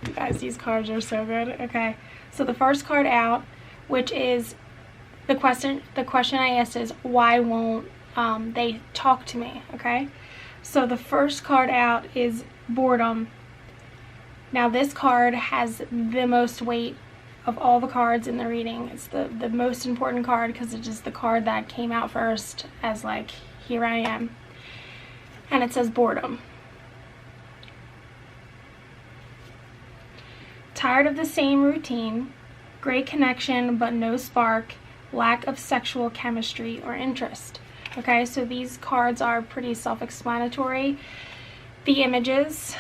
You guys, these cards are so good. Okay, so the first card out, which is the question I asked is, why won't they talk to me? Okay, so the first card out is boredom. Now this card has the most weight of all the cards in the reading. It's the most important card because it is the card that came out first as like, here I am. And it says boredom. Tired of the same routine, great connection but no spark, lack of sexual chemistry or interest. Okay, so these cards are pretty self-explanatory. The images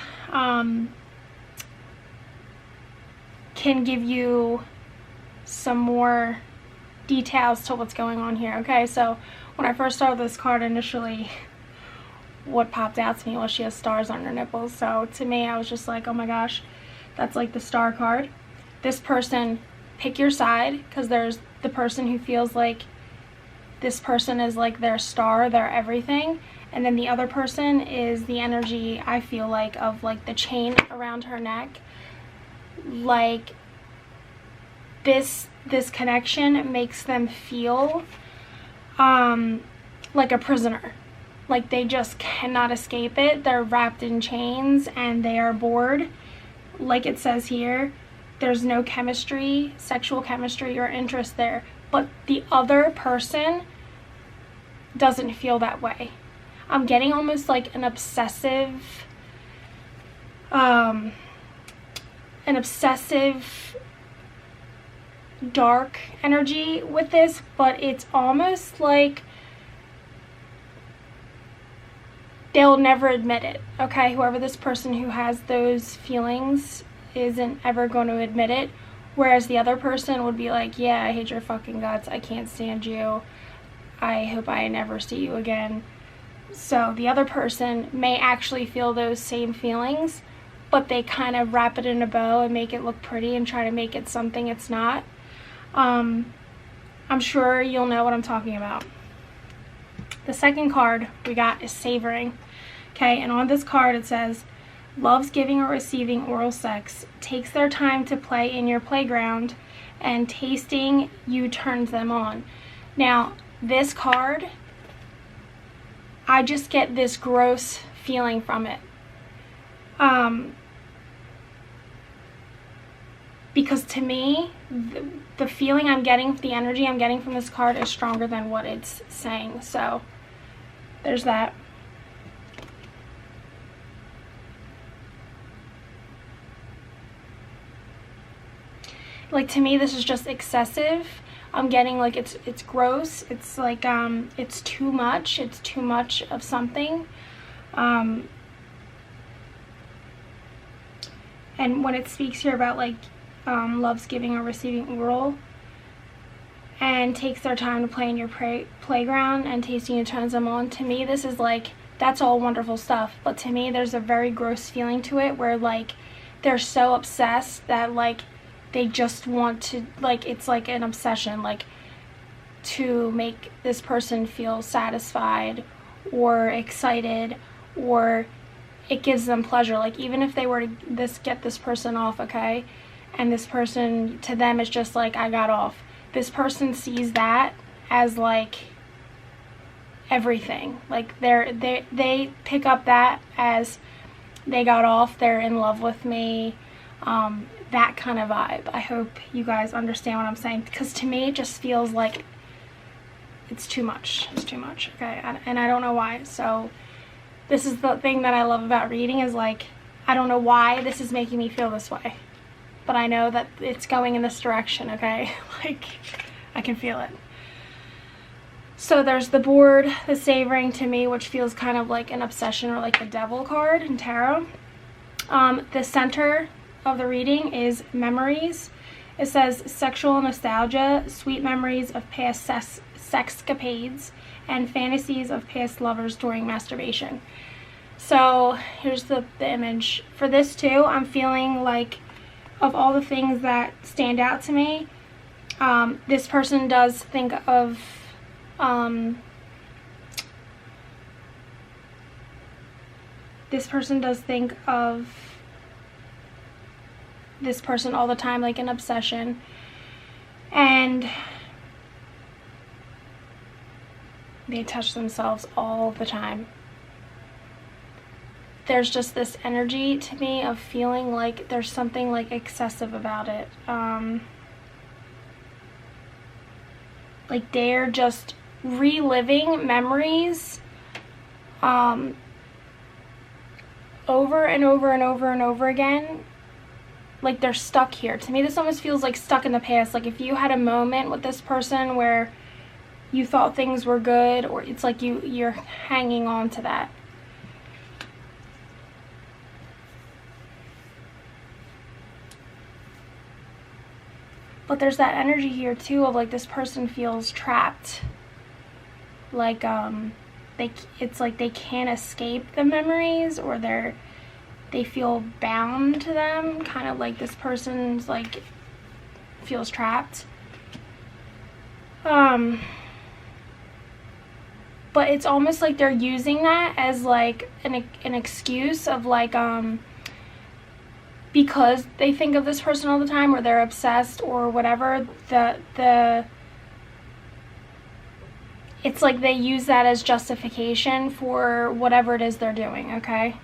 can give you some more details to what's going on here. Okay, so when I first saw this card initially, what popped out to me was she has stars on her nipples. So to me, I was just like, oh my gosh, that's like the star card. This person, pick your side, because there's the person who feels like this person is like their star, their everything, and then the other person is the energy, I feel like, of like the chain around her neck. Like this connection makes them feel like a prisoner. Like they just cannot escape it. They're wrapped in chains and they are bored. Like it says here, there's no chemistry, sexual chemistry or interest there. But the other person doesn't feel that way. I'm getting almost like an obsessive dark energy with this, but it's almost like they'll never admit it. Okay, whoever this person who has those feelings isn't ever going to admit it, whereas the other person would be like, yeah, I hate your fucking guts, I can't stand you, I hope I never see you again. So the other person may actually feel those same feelings, but they kind of wrap it in a bow and make it look pretty and try to make it something it's not. I'm sure you'll know what I'm talking about. The second card we got is savoring. Okay, and on this card it says, loves giving or receiving oral sex, takes their time to play in your playground, and tasting you turns them on. Now, this card, I just get this gross feeling from it. Because to me, the feeling I'm getting, the energy I'm getting from this card is stronger than what it's saying. So, there's that. Like, to me, this is just excessive. I'm getting like it's gross. It's like it's too much. It's too much of something. And when it speaks here about like loves giving or receiving oral, and takes their time to play in your playground and tasting you turns them on, to me this is like, that's all wonderful stuff, but to me there's a very gross feeling to it where like they're so obsessed that like they just want to, like, it's like an obsession, like to make this person feel satisfied or excited, or it gives them pleasure. Like even if they were to get this person off, okay, and this person, to them, is just like, I got off. This person sees that as like everything. Like they pick up that as they got off, they're in love with me, that kind of vibe. I hope you guys understand what I'm saying, because to me it just feels like it's too much. It's too much, okay, and I don't know why. So this is the thing that I love about reading, is like, I don't know why this is making me feel this way, but I know that it's going in this direction, okay? Like, I can feel it. So there's the bored, the savoring to me, which feels kind of like an obsession, or like the devil card in tarot. The center of the reading is memories. It says sexual nostalgia, sweet memories of past sexcapades, and fantasies of past lovers during masturbation. So here's the image. For this too, I'm feeling like, of all the things that stand out to me, this person does think of this person all the time, like an obsession. And they touch themselves all the time. There's just this energy to me of feeling like there's something like excessive about it. Like they're just reliving memories over and over and over and over again. Like they're stuck here. To me, this almost feels like stuck in the past. Like if you had a moment with this person where you thought things were good, or it's like you're hanging on to that. But there's that energy here too of like this person feels trapped. Like it's like they can't escape the memories, or they feel bound to them, kind of like this person's like feels trapped. But it's almost like they're using that as like an excuse of like because they think of this person all the time, or they're obsessed or whatever, it's like they use that as justification for whatever it is they're doing, okay?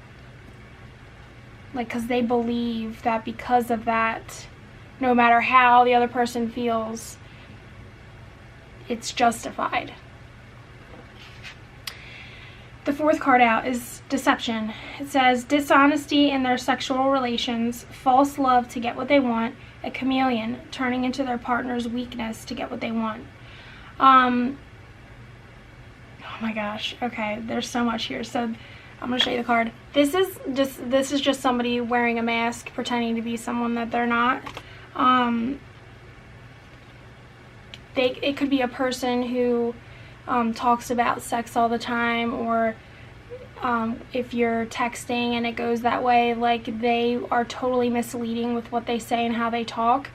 Like, because they believe that because of that, no matter how the other person feels, it's justified. The fourth card out is deception. It says dishonesty in their sexual relations, false love to get what they want, a chameleon turning into their partner's weakness to get what they want. Oh my gosh. Okay, there's so much here. So I'm going to show you the card. This is just somebody wearing a mask, pretending to be someone that they're not. It could be a person who talks about sex all the time, or if you're texting and it goes that way, like they are totally misleading with what they say and how they talk,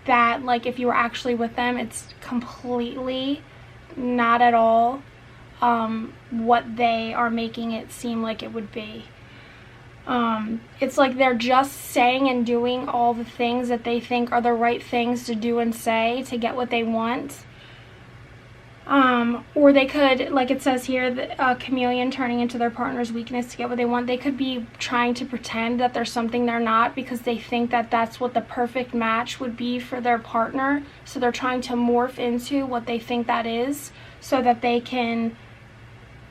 that like if you were actually with them, it's completely not at all what they are making it seem like it would be. It's like they're just saying and doing all the things that they think are the right things to do and say to get what they want. Or they could, like it says here, a chameleon turning into their partner's weakness to get what they want. They could be trying to pretend that there's something they're not, because they think that that's what the perfect match would be for their partner. So they're trying to morph into what they think that is, so that they can,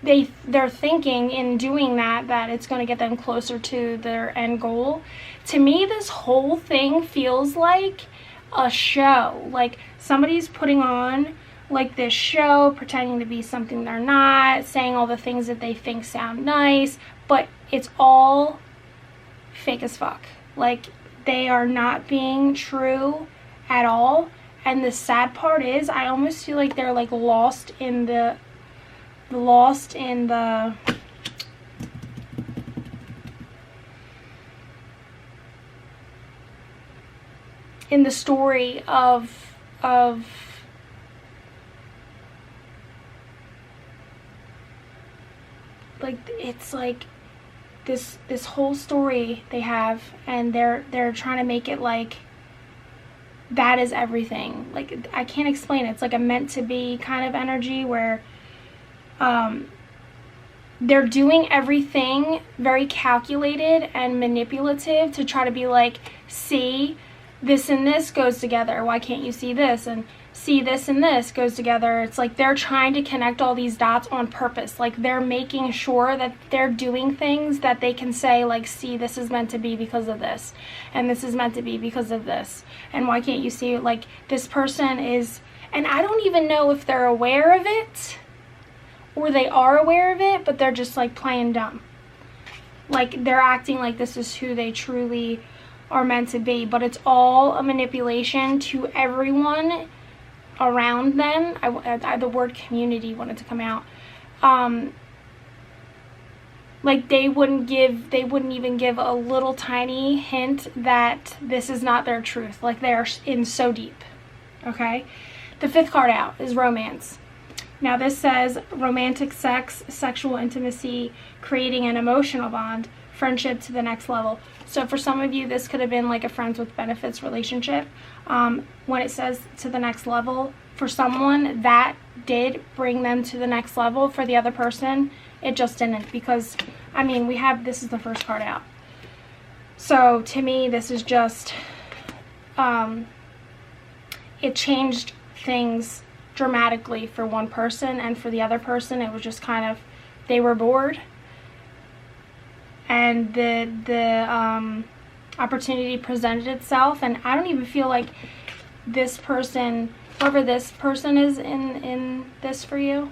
they're thinking in doing that it's going to get them closer to their end goal. To me, this whole thing feels like a show. Like somebody's putting on like this show, pretending to be something they're not, saying all the things that they think sound nice, but it's all fake as fuck. Like they are not being true at all. And the sad part is, I almost feel like they're like lost in the story of like, it's like this whole story they have, and they're trying to make it like that is everything. Like I can't explain it. It's like a meant to be kind of energy where they're doing everything very calculated and manipulative to try to be like, see, this and this goes together, why can't you see this? And see, this and this goes together. It's like they're trying to connect all these dots on purpose. Like they're making sure that they're doing things that they can say like, see, this is meant to be because of this, and this is meant to be because of this, and why can't you see it? Like this person is, and I don't even know if they're aware of it or they are aware of it, but they're just like playing dumb. Like they're acting like this is who they truly are meant to be, but it's all a manipulation to everyone around them. The word community wanted to come out. Like they wouldn't even give a little tiny hint that this is not their truth. Like they are in so deep. Okay? The fifth card out is romance. Now this says romantic sex, sexual intimacy, creating an emotional bond, friendship to the next level. So for some of you, this could have been like a friends with benefits relationship. When it says to the next level, for someone that did bring them to the next level. For the other person, it just didn't, because I mean, this is the first card out. So to me, this is just, it changed things dramatically for one person, and for the other person, it was just kind of, they were bored, and the opportunity presented itself, and I don't even feel like this person, whoever this person is in this for you,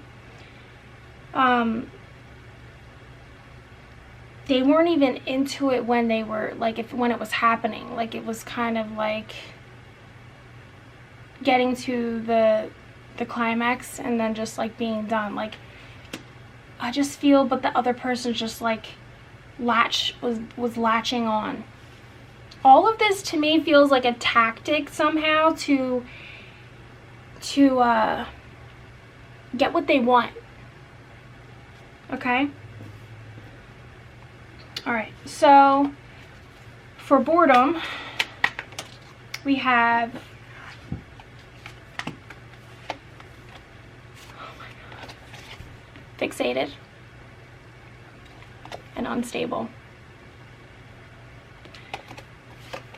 they weren't even into it when they were, like, when it was happening. Like, it was kind of like getting to the climax and then just like being done. Like, I just feel, but the other person's just like was latching on. All of this to me feels like a tactic somehow to get what they want. Okay? Alright, so for boredom, we have, oh my God, fixated and unstable.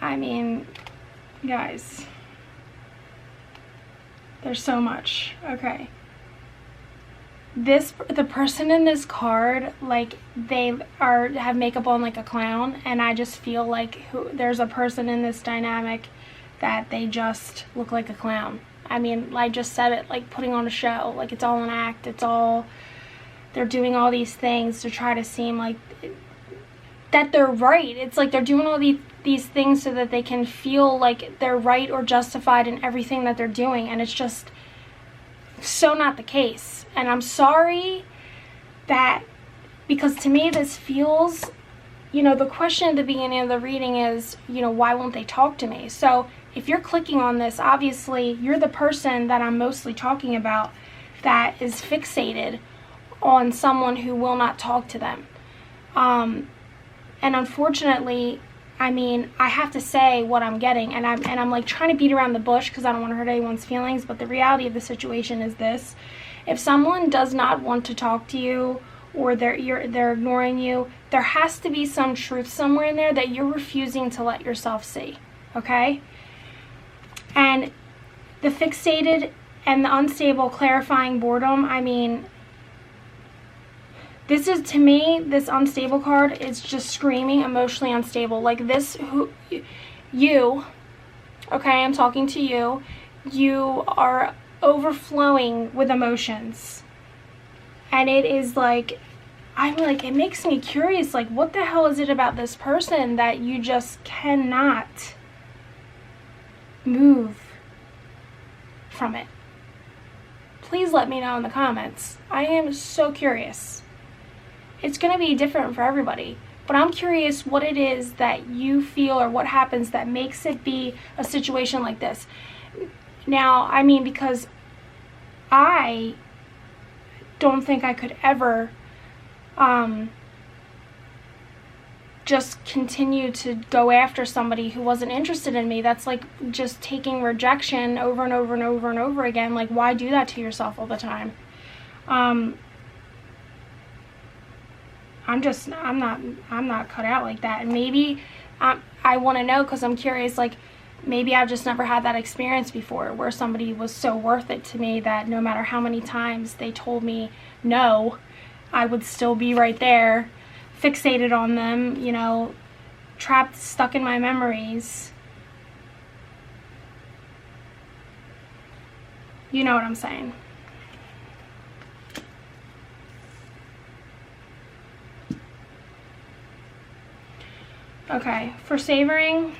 I mean, guys, there's so much. Okay. The person in this card, like, they have makeup on like a clown, and I just feel like there's a person in this dynamic that they just look like a clown. I mean, I just said it, like putting on a show, like it's all an act, they're doing all these things to try to seem like that they're right. It's like they're doing all these things so that they can feel like they're right or justified in everything that they're doing, and it's just so not the case. And I'm sorry that, because to me this feels, the question at the beginning of the reading is, why won't they talk to me? So if you're clicking on this, obviously you're the person that I'm mostly talking about that is fixated on someone who will not talk to them. And unfortunately, I mean, I have to say what I'm getting, and I'm like trying to beat around the bush because I don't want to hurt anyone's feelings, but the reality of the situation is this. If someone does not want to talk to you, or they're ignoring you, there has to be some truth somewhere in there that you're refusing to let yourself see, okay? And the fixated and the unstable, clarifying boredom, I mean, this is, to me, this unstable card is just screaming emotionally unstable. Like this, you, okay, I'm talking to you, you are overflowing with emotions. And it is like, I'm like, it makes me curious, like, what the hell is it about this person that you just cannot move from it? Please let me know in the comments. I am so curious. It's going to be different for everybody, but I'm curious what it is that you feel, or what happens that makes it be a situation like this. Now, I mean, because I don't think I could ever just continue to go after somebody who wasn't interested in me. That's like just taking rejection over and over and over and over again. Like, why do that to yourself all the time? I'm not cut out like that. And maybe I want to know, because I'm curious, like, maybe I've just never had that experience before where somebody was so worth it to me that no matter how many times they told me no, I would still be right there, fixated on them, trapped, stuck in my memories. You know what I'm saying? Okay, for savoring,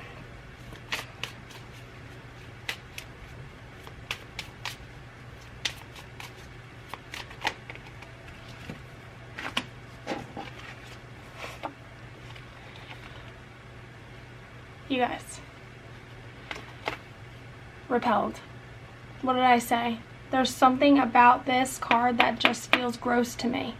you guys, repelled. What did I say? There's something about this card that just feels gross to me.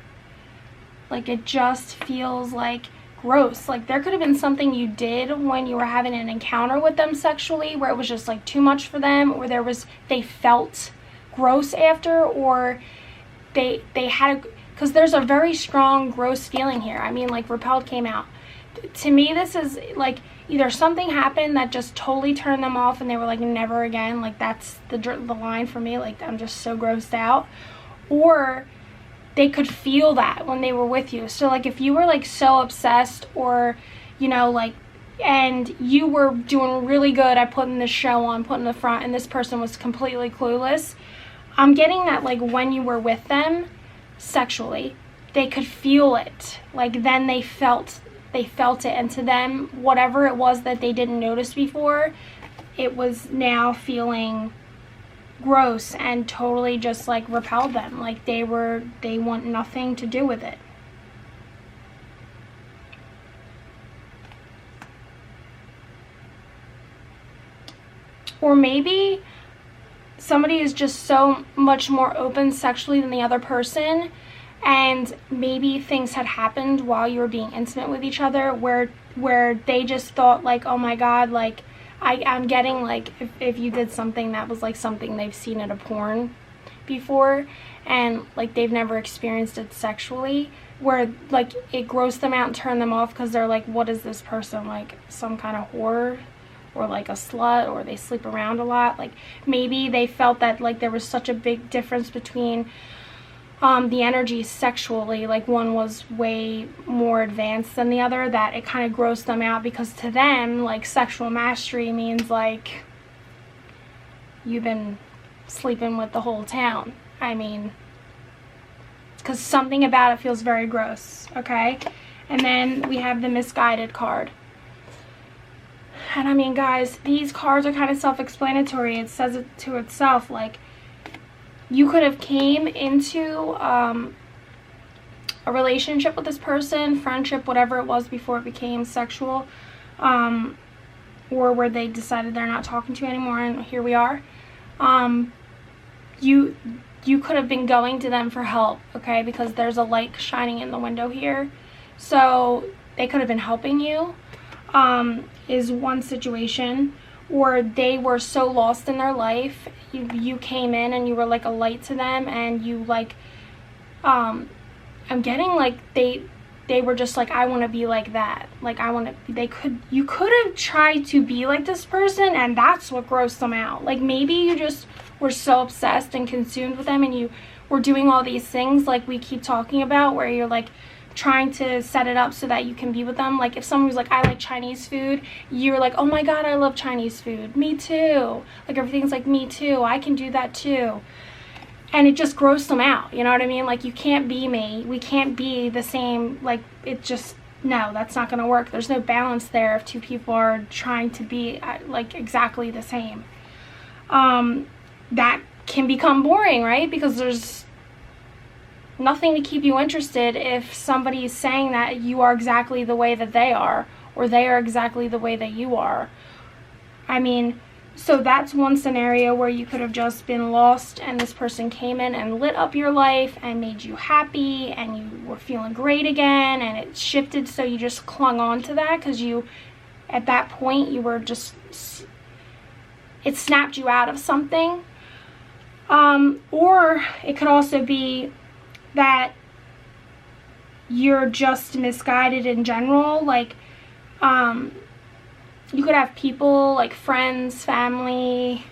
Like, it just feels like gross. Like, there could have been something you did when you were having an encounter with them sexually where it was just like too much for them, or they felt gross after, or they had because there's a very strong gross feeling here. I mean, like, repelled came out. To me, this is like either something happened that just totally turned them off and they were like, never again. Like, that's the line for me. Like, I'm just so grossed out. Or they could feel that when they were with you. So, like, if you were like so obsessed, or, you know, like, and you were doing really good at putting the show on, putting the front, and this person was completely clueless, I'm getting that, like, when you were with them sexually, they could feel it. Like, then they felt it, and to them, whatever it was that they didn't notice before, it was now feeling gross and totally just like repelled them. Like, they want nothing to do with it. Or maybe somebody is just so much more open sexually than the other person, and maybe things had happened while you were being intimate with each other where they just thought, like, oh my god, like, I'm getting, like, if you did something that was like something they've seen in a porn before, and like they've never experienced it sexually, where like it grossed them out and turned them off because they're like, what is this person, like some kind of whore, or like a slut, or they sleep around a lot. Like, maybe they felt that like there was such a big difference between the energy sexually, like one was way more advanced than the other, that it kind of grossed them out, because to them, like, sexual mastery means like you've been sleeping with the whole town. I mean, because something about it feels very gross. Okay, and then we have the misguided card. And I mean, guys, these cards are kind of self-explanatory. It says it to itself. Like, you could have came into a relationship with this person, friendship, whatever it was before it became sexual, or where they decided they're not talking to you anymore, and here we are. You could have been going to them for help, okay, because there's a light shining in the window here. So they could have been helping you, is one situation. Or they were so lost in their life, you came in and you were like a light to them, and you like, I'm getting like they were just like, I want to be like that. Like, you could have tried to be like this person, and that's what grossed them out. Like, maybe you just were so obsessed and consumed with them, and you were doing all these things like we keep talking about, where you're like trying to set it up so that you can be with them. Like, if someone was like, I like Chinese food, you're like, oh my god, I love Chinese food. Me too. Like, everything's like, me too. I can do that too. And it just grossed them out. You know what I mean? Like, you can't be me. We can't be the same. Like, it just, no, that's not going to work. There's no balance there if two people are trying to be like exactly the same. That can become boring, right? Because there's nothing to keep you interested if somebody is saying that you are exactly the way that they are, or they are exactly the way that you are. I mean, so that's one scenario where you could have just been lost, and this person came in and lit up your life and made you happy, and you were feeling great again, and it shifted, so you just clung on to that because you, at that point, you were just, it snapped you out of something. Or it could also be that you're just misguided in general. Like, you could have people like friends, family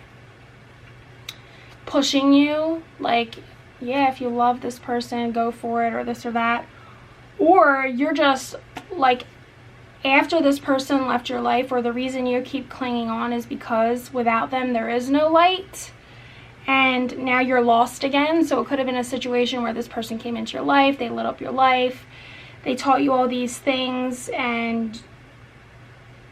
pushing you, like, yeah, if you love this person, go for it, or this or that. Or you're just like, after this person left your life, or the reason you keep clinging on is because without them there is no light, and now you're lost again. So it could have been a situation where this person came into your life, they lit up your life, they taught you all these things, and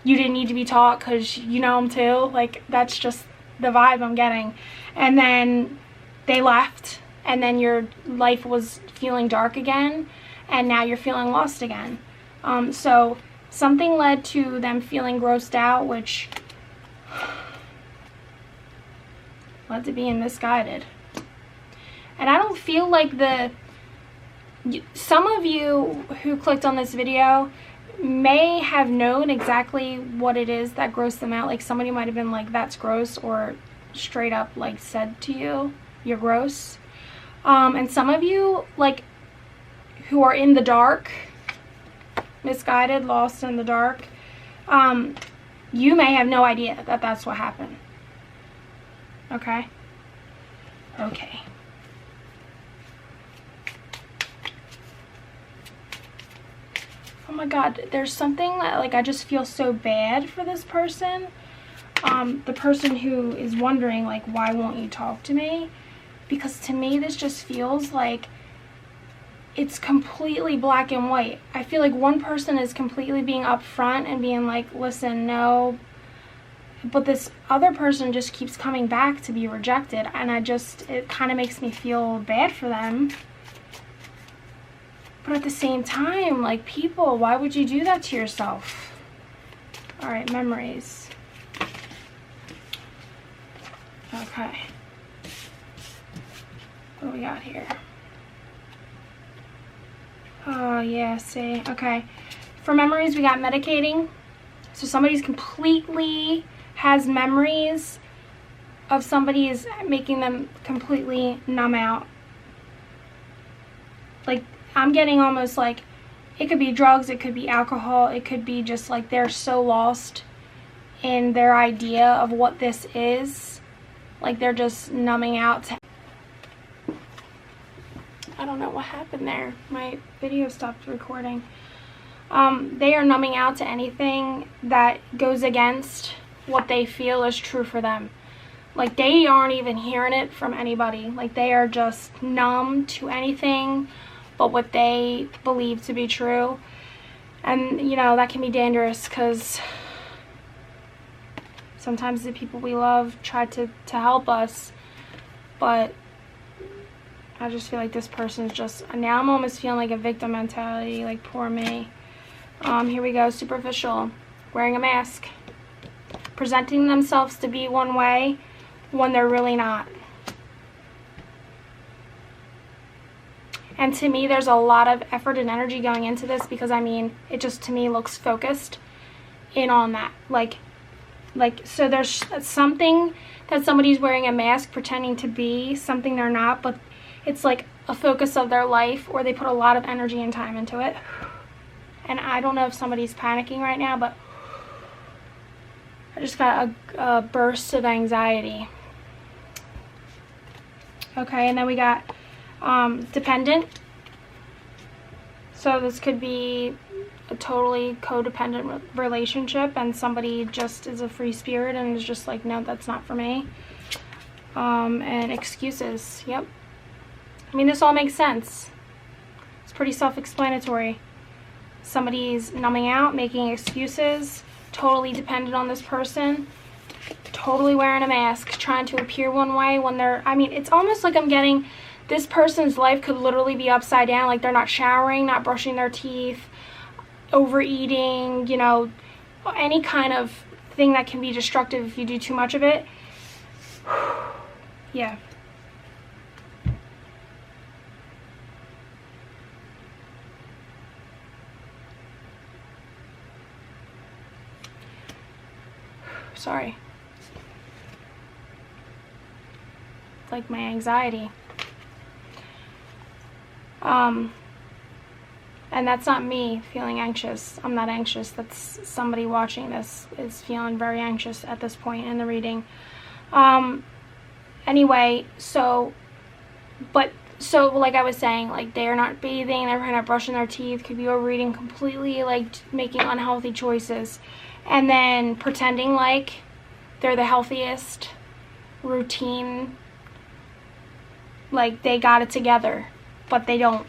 you didn't need to be taught because you know them too. Like, that's just the vibe I'm getting. And then they left, and then your life was feeling dark again, and now you're feeling lost again. So something led to them feeling grossed out, which led to being misguided. And I don't feel like some of you who clicked on this video may have known exactly what it is that grossed them out. Like somebody might have been like, that's gross, or straight up like said to you, you're gross. And some of you, like, who are in the dark, misguided, lost in the dark, you may have no idea that that's what happened. Okay? Okay. Oh my God, there's something that, like, I just feel so bad for this person. The person who is wondering, like, why won't you talk to me? Because to me, this just feels like it's completely black and white. I feel like one person is completely being upfront and being like, listen, no. But this other person just keeps coming back to be rejected. And it kind of makes me feel bad for them. But at the same time, like, people, why would you do that to yourself? All right, memories. Okay. What do we got here? Oh, yeah, see. Okay. For memories, we got medicating. So somebody's completely has memories of somebody is making them completely numb out. Like, I'm getting almost like, it could be drugs, it could be alcohol, it could be just like they're so lost in their idea of what this is. Like they're just numbing out to... I don't know what happened there. My video stopped recording. They are numbing out to anything that goes against what they feel is true for them. Like they aren't even hearing it from anybody. Like they are just numb to anything but what they believe to be true. And, you know, that can be dangerous because sometimes the people we love try to help us, but I just feel like this person is just, now I'm almost feeling like a victim mentality, like poor me. Here we go, superficial, wearing a mask, presenting themselves to be one way when they're really not. And to me, there's a lot of effort and energy going into this because, I mean, it just, to me, looks focused in on that. Like, so there's something that somebody's wearing a mask pretending to be something they're not, but it's like a focus of their life, or they put a lot of energy and time into it. And I don't know if somebody's panicking right now, but I just got a burst of anxiety. Okay, and then we got dependent. So this could be a totally codependent relationship, and somebody just is a free spirit and is just like, no, that's not for me. And excuses. Yep. I mean, this all makes sense. It's pretty self-explanatory. Somebody's numbing out, making excuses, totally dependent on this person, totally wearing a mask, trying to appear one way when they're, I mean, it's almost like I'm getting, this person's life could literally be upside down. Like they're not showering, not brushing their teeth, overeating, you know, any kind of thing that can be destructive if you do too much of it. Yeah. Sorry. Like my anxiety. And that's not me feeling anxious. I'm not anxious. That's somebody watching this is feeling very anxious at this point in the reading. Anyway, so like I was saying, like they are not bathing, they're not brushing their teeth, could be overeating completely, like making unhealthy choices, and then pretending like they're the healthiest, routine, like they got it together, but they don't.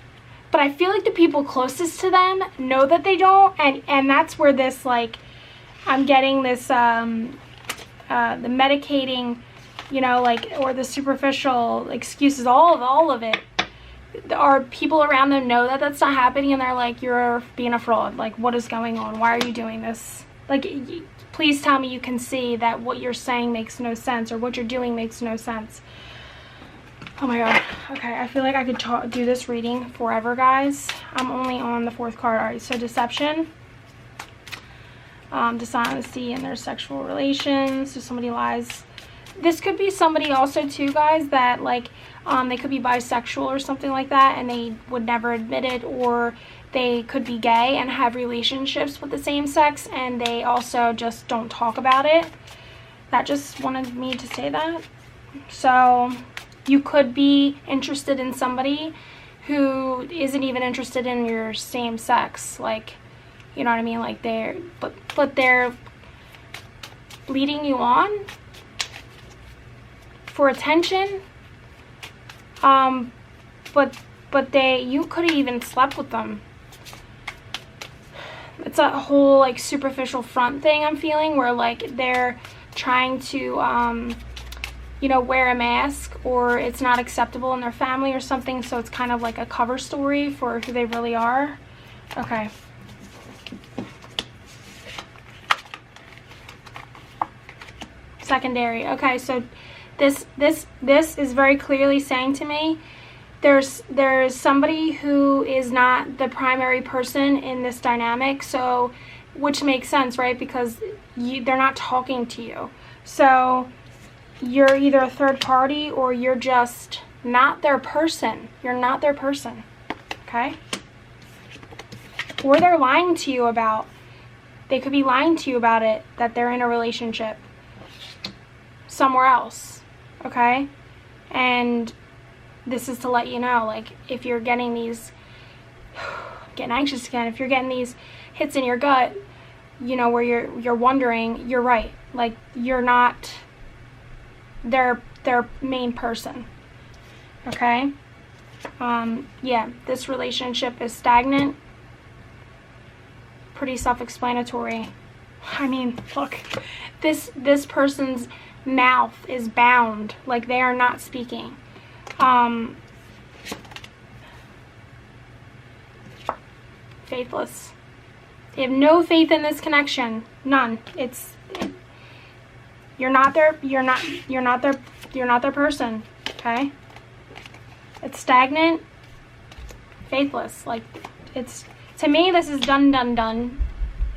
But I feel like the people closest to them know that they don't, and that's where this, like, I'm getting this, the medicating, you know, like, or the superficial excuses, all of it. Our people around them know that that's not happening, and they're like, you're being a fraud. Like, what is going on? Why are you doing this? Like, please tell me you can see that what you're saying makes no sense, or what you're doing makes no sense. Oh my god. Okay, I feel like I could do this reading forever, guys. I'm only on the 4th card. Alright, so deception. dishonesty in their sexual relations. So somebody lies. This could be somebody also too, guys, that like they could be bisexual or something like that, and they would never admit it, or they could be gay and have relationships with the same sex, and they also just don't talk about it. That just wanted me to say that. So you could be interested in somebody who isn't even interested in your same sex, like, you know what I mean, like but they're leading you on for attention, but you could have even slept with them. It's a whole like superficial front thing I'm feeling, where like they're trying to you know, wear a mask, or it's not acceptable in their family or something, so it's kind of like a cover story for who they really are. Okay. Secondary. Okay, so this is very clearly saying to me there's somebody who is not the primary person in this dynamic, so, which makes sense, right? Because they're not talking to you. So you're either a third party, or you're just not their person. You're not their person, okay? Or they're lying to you about, they could be lying to you about it, that they're in a relationship somewhere else, okay? And this is to let you know, like, if you're getting these, getting anxious again, if you're getting these hits in your gut, you know, where you're wondering, you're right. Like, you're not their main person, okay? Yeah, this relationship is stagnant. Pretty self-explanatory. I mean, look, this person's mouth is bound, like they are not speaking. Faithless. They have no faith in this connection. None. You're not their person, okay? It's stagnant, faithless. Like, it's, to me, this is done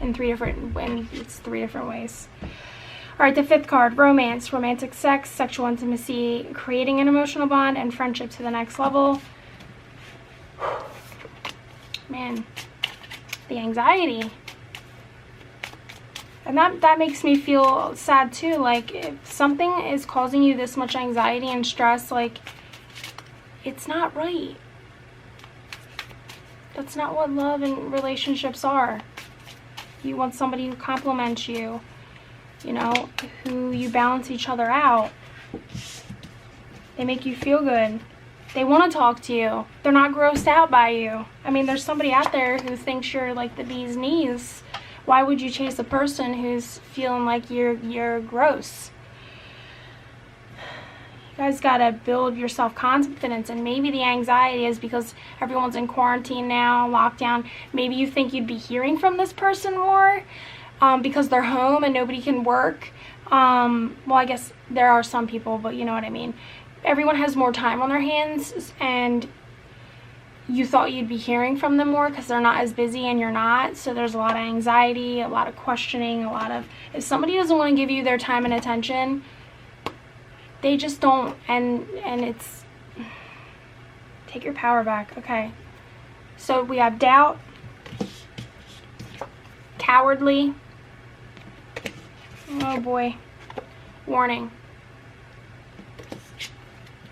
in three different ways. All right, the fifth card, romance, romantic sex, sexual intimacy, creating an emotional bond, and friendship to the next level. Man, the anxiety. And that makes me feel sad too. Like, if something is causing you this much anxiety and stress, like, it's not right. That's not what love and relationships are. You want somebody who compliments you, you know, who you balance each other out. They make you feel good. They want to talk to you. They're not grossed out by you. I mean, there's somebody out there who thinks you're like the bee's knees. Why would you chase a person who's feeling like you're gross? You guys gotta build your self-confidence, and maybe the anxiety is because everyone's in quarantine now, lockdown. Maybe you think you'd be hearing from this person more because they're home and nobody can work. Well, I guess there are some people, but you know what I mean. Everyone has more time on their hands, and you thought you'd be hearing from them more because they're not as busy and you're not. So there's a lot of anxiety, a lot of questioning, a lot of, if somebody doesn't want to give you their time and attention, they just don't. And it's, take your power back. Okay, so we have doubt, cowardly, oh boy, warning,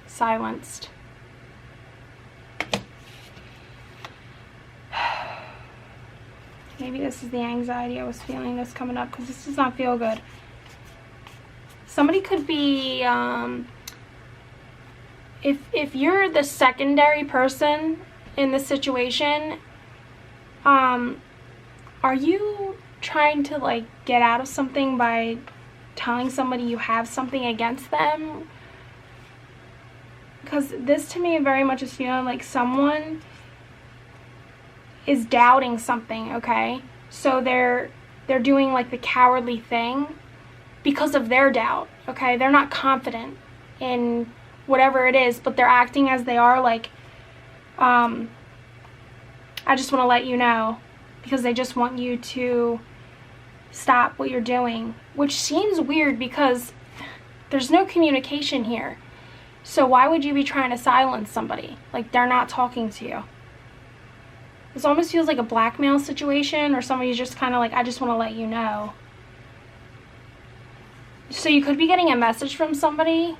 silenced. Maybe this is the anxiety I was feeling that's coming up, because this does not feel good. Somebody could be, if you're the secondary person in the situation, are you trying to like get out of something by telling somebody you have something against them? Because this to me very much is feeling like someone is doubting something, okay? So they're doing like the cowardly thing because of their doubt, okay? They're not confident in whatever it is, but they're acting as they are. Like, I just want to let you know, because they just want you to stop what you're doing, which seems weird because there's no communication here. So why would you be trying to silence somebody? Like, they're not talking to you. This almost feels like a blackmail situation, or somebody's just kind of like, I just want to let you know. So you could be getting a message from somebody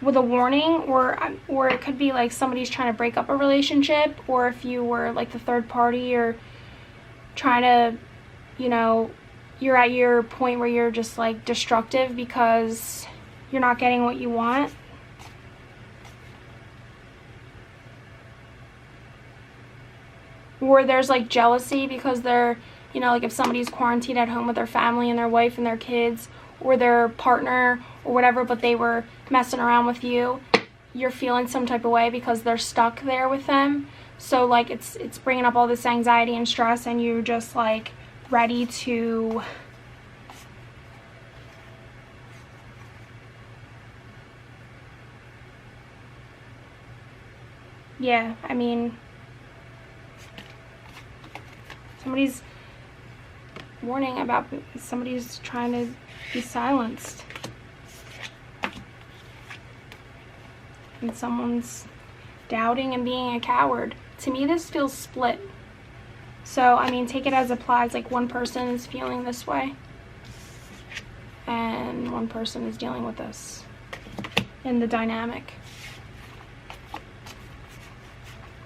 with a warning, or it could be like somebody's trying to break up a relationship, or if you were like the third party, or trying to, you know, you're at your point where you're just like destructive because you're not getting what you want. Or there's like jealousy because they're, you know, like if somebody's quarantined at home with their family and their wife and their kids, or their partner or whatever, but they were messing around with you, you're feeling some type of way because they're stuck there with them. So like it's bringing up all this anxiety and stress, and you're just like ready to yeah, I mean, somebody's warning about somebody's trying to be silenced, and someone's doubting and being a coward. To me, this feels split. So, I mean, take it as applies. Like, one person is feeling this way, and one person is dealing with this in the dynamic.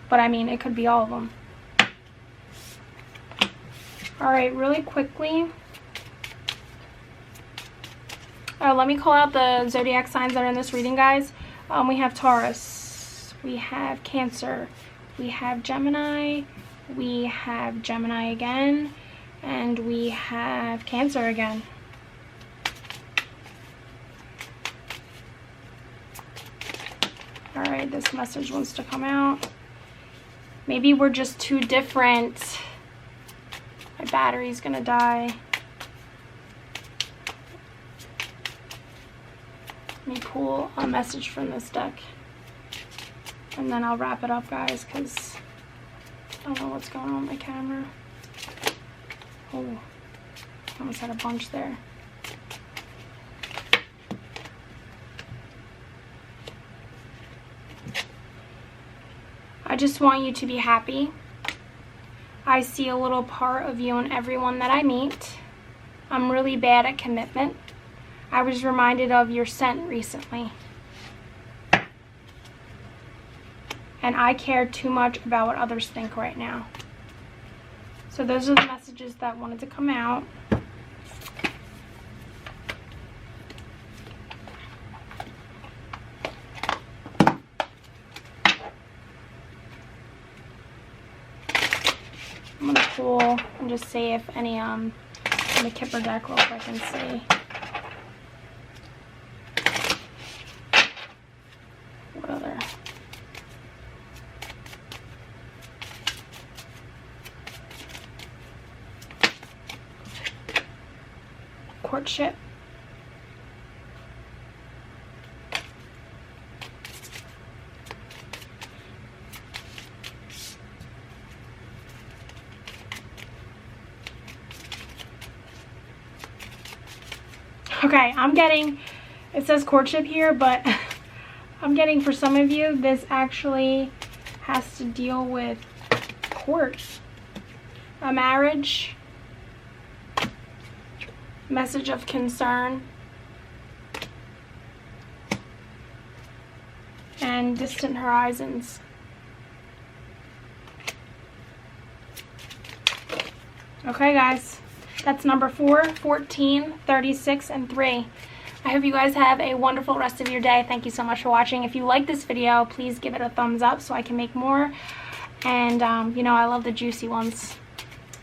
But, I mean, it could be all of them. Alright, really quickly, let me call out the zodiac signs that are in this reading, guys. We have Taurus, we have Cancer, we have Gemini, we have Gemini again, and we have Cancer again. Alright, this message wants to come out. Maybe we're just too different. My battery's gonna die. Let me pull a message from this deck, and then I'll wrap it up, guys, because I don't know what's going on with my camera. Oh, almost had a bunch there. I just want you to be happy. I see a little part of you in everyone that I meet. I'm really bad at commitment. I was reminded of your scent recently. And I care too much about what others think right now. So those are the messages that wanted to come out. I'm gonna pull and just see if any in the Kipper deck real quick and see. What other? Courtship. Okay, I'm getting, it says courtship here, but I'm getting, for some of you, this actually has to deal with court, a marriage, message of concern, and distant horizons. Okay, guys. That's number 4, 14, 36, and 3. I hope you guys have a wonderful rest of your day. Thank you so much for watching. If you like this video, please give it a thumbs up so I can make more. And, you know, I love the juicy ones.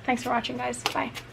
Thanks for watching, guys. Bye.